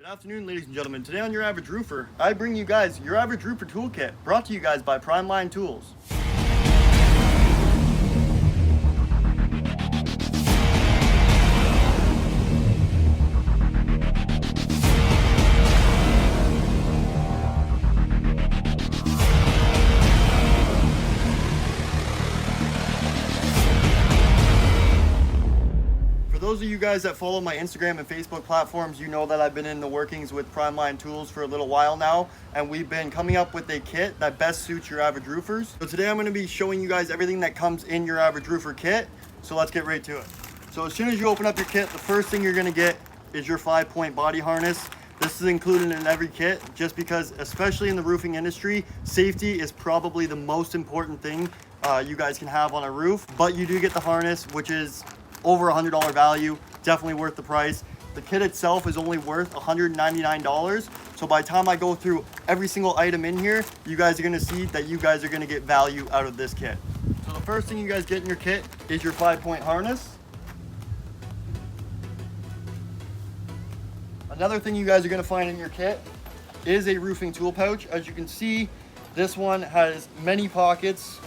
Good afternoon, ladies and gentlemen. Today on Your Average Roofer, I bring you guys Your Average Roofer Toolkit, brought to you guys by Primelinetools. For those of you guys that follow my Instagram and Facebook platforms, you know that I've been in the workings with Primelinetools for a little while now, and we've been coming up with a kit that best suits your average roofers. So today I'm going to be showing you guys everything that comes in your average roofer kit. So let's get right to it. So as soon as you open up your kit, the first thing you're going to get is your 5-point body harness. This is included in every kit just because, especially in the roofing industry, safety is probably the most important thing you guys can have on a roof. But you do get the harness, which is over $100 value, definitely worth the price. The kit itself is only worth $199. So by the time I go through every single item in here, you guys are gonna see that you guys are gonna get value out of this kit. So the first thing you guys get in your kit is your 5-point harness. Another thing you guys are gonna find in your kit is a roofing tool pouch. As you can see, this one has many pockets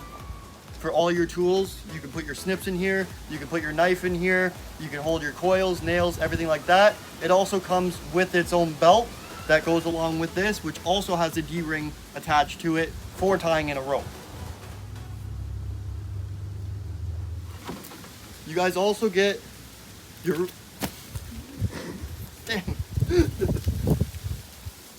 for all your tools. You can put your snips in here, you can put your knife in here, you can hold your coils, nails, everything like that. It also comes with its own belt that goes along with this, which also has a D-ring attached to it for tying in a rope. You guys also get your You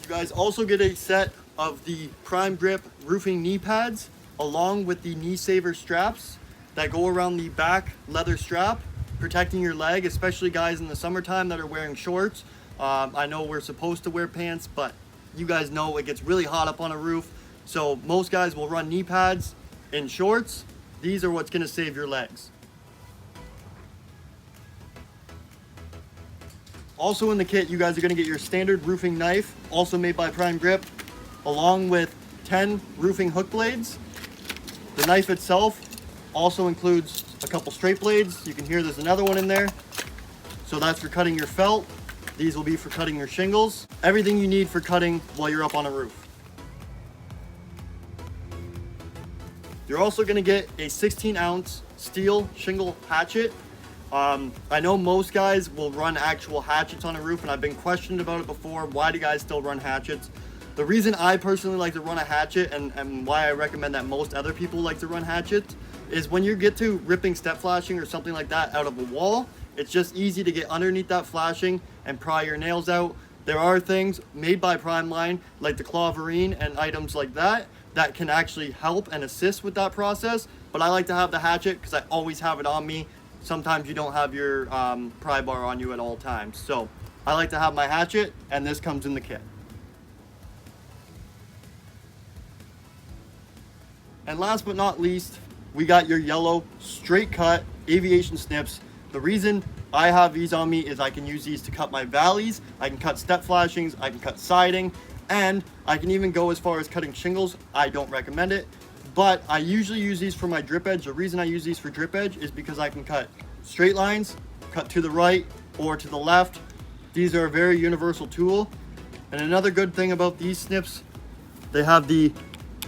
guys also get a set of the Prime Grip roofing knee pads, along with the knee saver straps that go around the back leather strap, protecting your leg, especially guys in the summertime that are wearing shorts. I know we're supposed to wear pants, but you guys know it gets really hot up on a roof. So most guys will run knee pads in shorts. These are what's gonna save your legs. Also in the kit, you guys are gonna get your standard roofing knife, also made by Prime Grip, along with 10 roofing hook blades. The knife itself also includes a couple straight blades. You can hear there's another one in there. So that's for cutting your felt. These will be for cutting your shingles. Everything you need for cutting while you're up on a roof. You're also gonna get a 16-ounce steel shingle hatchet. I know most guys will run actual hatchets on a roof, and I've been questioned about it before. Why do guys still run hatchets? The reason I personally like to run a hatchet, and why I recommend that most other people like to run hatchets, is when you get to ripping step flashing or something like that out of a wall, it's just easy to get underneath that flashing and pry your nails out. There are things made by Primeline, like the clawverine and items like that, that can actually help and assist with that process. But I like to have the hatchet because I always have it on me. Sometimes you don't have your pry bar on you at all times. So I like to have my hatchet, and this comes in the kit. And last but not least, we got your yellow straight cut Aviation snips. The reason I have these on me is I can use these to cut my valleys, I can cut step flashings, I can cut siding, and I can even go as far as cutting shingles. I don't recommend it, but I usually use these for my drip edge. The reason I use these for drip edge is because I can cut straight lines, cut to the right or to the left. These are a very universal tool. And another good thing about these snips, they have the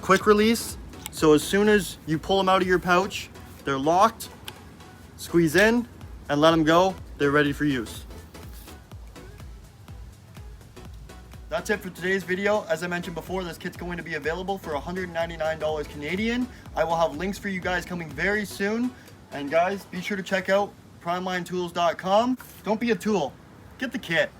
quick release. So as soon as you pull them out of your pouch, they're locked, squeeze in, and let them go. They're ready for use. That's it for today's video. As I mentioned before, this kit's going to be available for $199 Canadian. I will have links for you guys coming very soon. And guys, be sure to check out primelinetools.com. Don't be a tool, get the kit.